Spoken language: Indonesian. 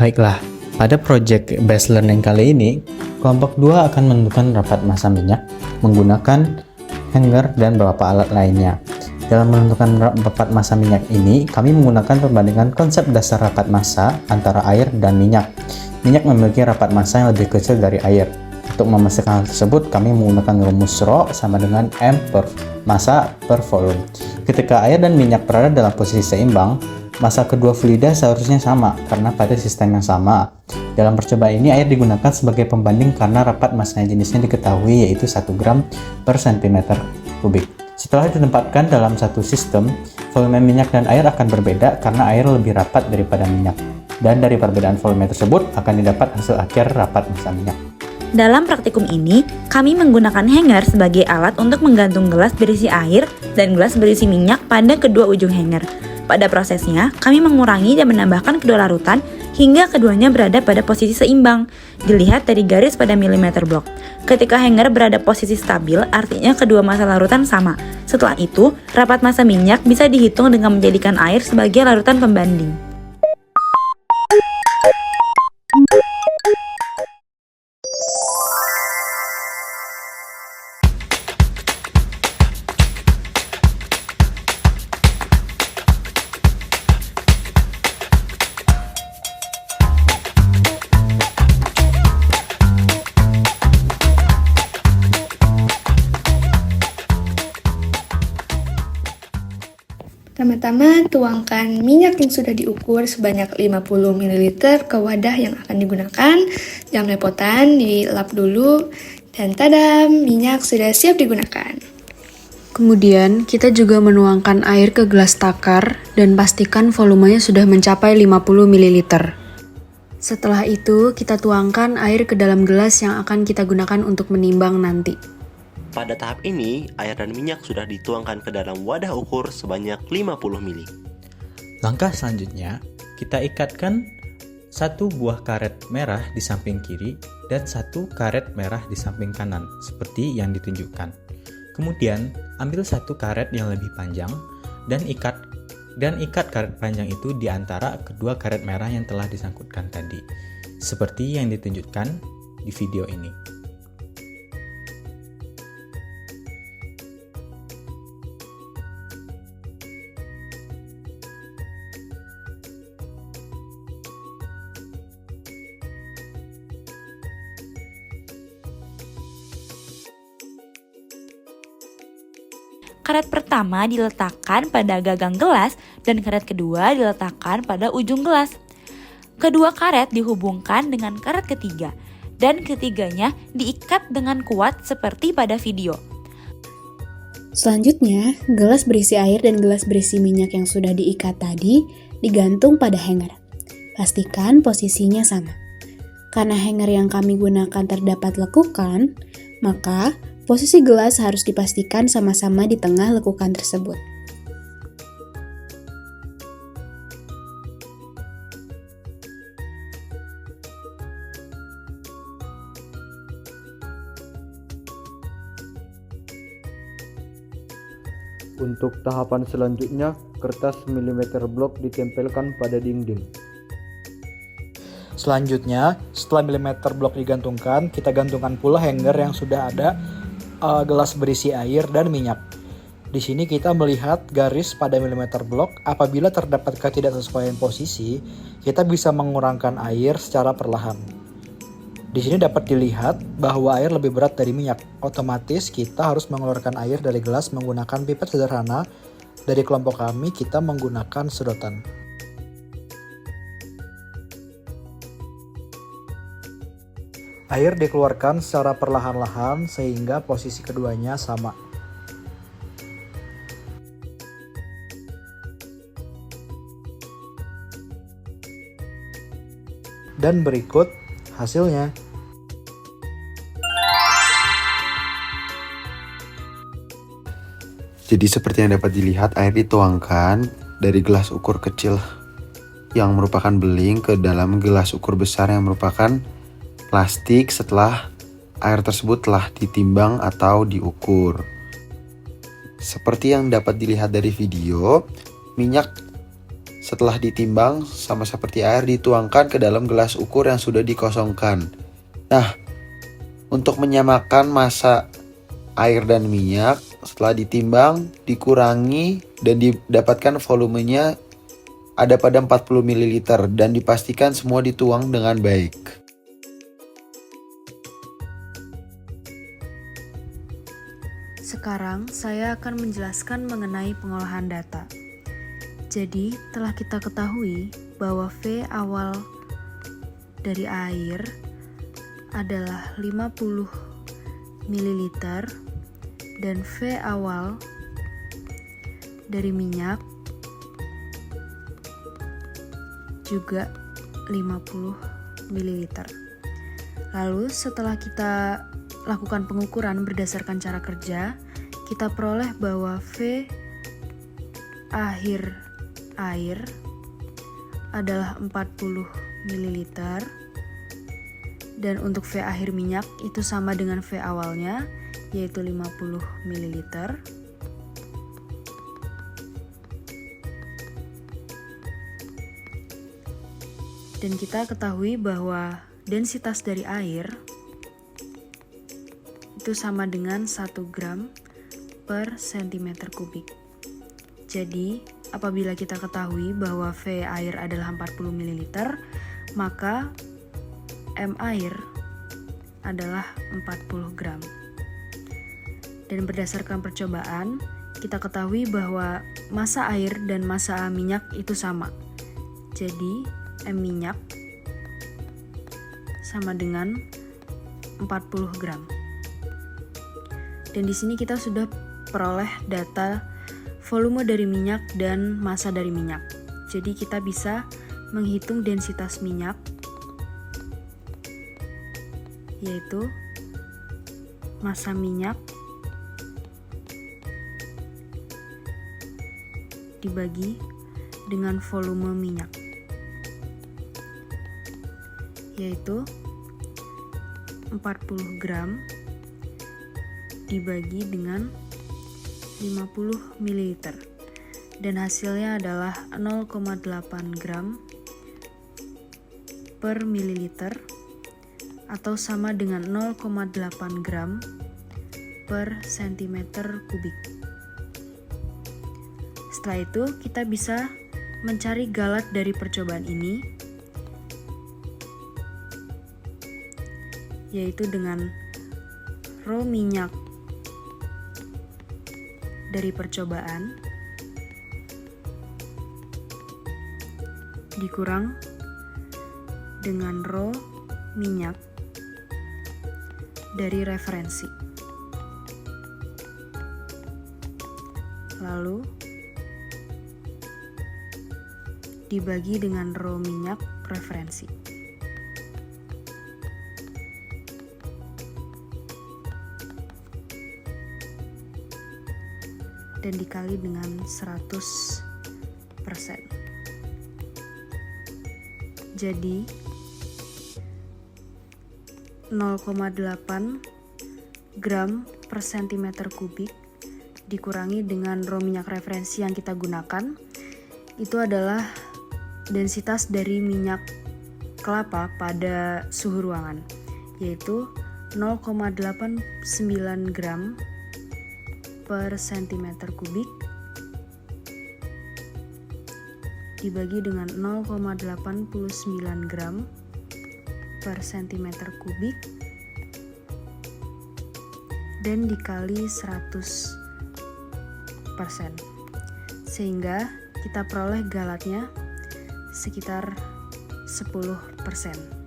Baiklah, pada project based learning kali ini, kelompok 2 akan menentukan rapat massa minyak menggunakan hanger dan beberapa alat lainnya. Dalam menentukan rapat massa minyak ini, kami menggunakan perbandingan konsep dasar rapat massa antara air dan minyak. Minyak memiliki rapat massa yang lebih kecil dari air. Untuk memastikan hal tersebut, kami menggunakan rumus Rho sama dengan M per massa per volume. Ketika air dan minyak berada dalam posisi seimbang, massa kedua fluida seharusnya sama karena pada sistem yang sama. Dalam percobaan ini, air digunakan sebagai pembanding karena rapat massanya jenisnya diketahui yaitu 1 gram per cm kubik. Setelah ditempatkan dalam satu sistem, volume minyak dan air akan berbeda karena air lebih rapat daripada minyak. Dan dari perbedaan volume tersebut akan didapat hasil akhir rapat massa minyak. Dalam praktikum ini, kami menggunakan hanger sebagai alat untuk menggantung gelas berisi air dan gelas berisi minyak pada kedua ujung hanger. Pada prosesnya, kami mengurangi dan menambahkan kedua larutan hingga keduanya berada pada posisi seimbang. Dilihat dari garis pada milimeter blok. Ketika hanger berada posisi stabil, artinya kedua massa larutan sama. Setelah itu, rapat massa minyak bisa dihitung dengan menjadikan air sebagai larutan pembanding. Pertama-tama, tuangkan minyak yang sudah diukur sebanyak 50 ml ke wadah yang akan digunakan. Jangan lepotan, dilap dulu. Dan tadam, minyak sudah siap digunakan. Kemudian, kita juga menuangkan air ke gelas takar dan pastikan volumenya sudah mencapai 50 ml. Setelah itu, kita tuangkan air ke dalam gelas yang akan kita gunakan untuk menimbang nanti. Pada tahap ini, air dan minyak sudah dituangkan ke dalam wadah ukur sebanyak 50 ml. Langkah selanjutnya, kita ikatkan satu buah karet merah di samping kiri dan satu karet merah di samping kanan, seperti yang ditunjukkan. Kemudian, ambil satu karet yang lebih panjang dan ikat karet panjang itu di antara kedua karet merah yang telah disangkutkan tadi, seperti yang ditunjukkan di video ini. Karet pertama diletakkan pada gagang gelas dan karet kedua diletakkan pada ujung gelas. Kedua karet dihubungkan dengan karet ketiga dan ketiganya diikat dengan kuat seperti pada video. Selanjutnya, gelas berisi air dan gelas berisi minyak yang sudah diikat tadi digantung pada hanger. Pastikan posisinya sama. Karena hanger yang kami gunakan terdapat lekukan, maka posisi gelas harus dipastikan sama-sama di tengah lekukan tersebut. Untuk tahapan selanjutnya, kertas milimeter blok ditempelkan pada dinding. Selanjutnya, setelah milimeter blok digantungkan, kita gantungkan pula hanger yang sudah ada gelas berisi air dan minyak. Di sini kita melihat garis pada milimeter blok. Apabila terdapat ketidaksesuaian posisi, kita bisa mengurangkan air secara perlahan. Di sini dapat dilihat bahwa air lebih berat dari minyak. Otomatis kita harus mengeluarkan air dari gelas menggunakan pipet sederhana. Dari kelompok kami, kita menggunakan sedotan. Air dikeluarkan secara perlahan-lahan sehingga posisi keduanya sama. Dan berikut hasilnya. Jadi seperti yang dapat dilihat, air dituangkan dari gelas ukur kecil yang merupakan beling ke dalam gelas ukur besar yang merupakan plastik setelah air tersebut telah ditimbang atau diukur. Seperti yang dapat dilihat dari video, minyak Setelah ditimbang, sama seperti air dituangkan ke dalam gelas ukur yang sudah dikosongkan. Nah, untuk menyamakan massa air dan minyak, setelah ditimbang, dikurangi, dan didapatkan volumenya ada pada 40 ml dan dipastikan semua dituang dengan baik. Sekarang saya akan menjelaskan mengenai pengolahan data. Jadi, telah kita ketahui bahwa V awal dari air adalah 50 ml dan V awal dari minyak juga 50 ml. Lalu setelah kita lakukan pengukuran berdasarkan cara kerja, kita peroleh bahwa V akhir air adalah 40 ml dan untuk V akhir minyak itu sama dengan V awalnya, yaitu 50 ml. Dan kita ketahui bahwa densitas dari air itu sama dengan 1 gram per cm kubik. Jadi, apabila kita ketahui bahwa V air adalah 40 ml, maka M air adalah 40 gram. Dan berdasarkan percobaan, kita ketahui bahwa massa air dan massa minyak itu sama. Jadi, M minyak sama dengan 40 gram. Dan di sini kita sudah peroleh data volume dari minyak dan massa dari minyak. Jadi kita bisa menghitung densitas minyak, yaitu massa minyak dibagi dengan volume minyak, yaitu 40 gram dibagi dengan 50 ml dan hasilnya adalah 0,8 gram per mililiter atau sama dengan 0,8 gram per cm kubik. Setelah itu kita bisa mencari galat dari percobaan ini, yaitu dengan rho minyak dari percobaan dikurang dengan rho minyak dari referensi. Lalu dibagi dengan rho minyak referensi. Dan dikali dengan 100%. Jadi 0,8 gram per cm kubik dikurangi dengan rho minyak referensi yang kita gunakan, itu adalah densitas dari minyak kelapa pada suhu ruangan, yaitu 0,89 gram per cm kubik dibagi dengan 0,89 gram per cm kubik dan dikali 100%, sehingga kita peroleh galatnya sekitar 10%.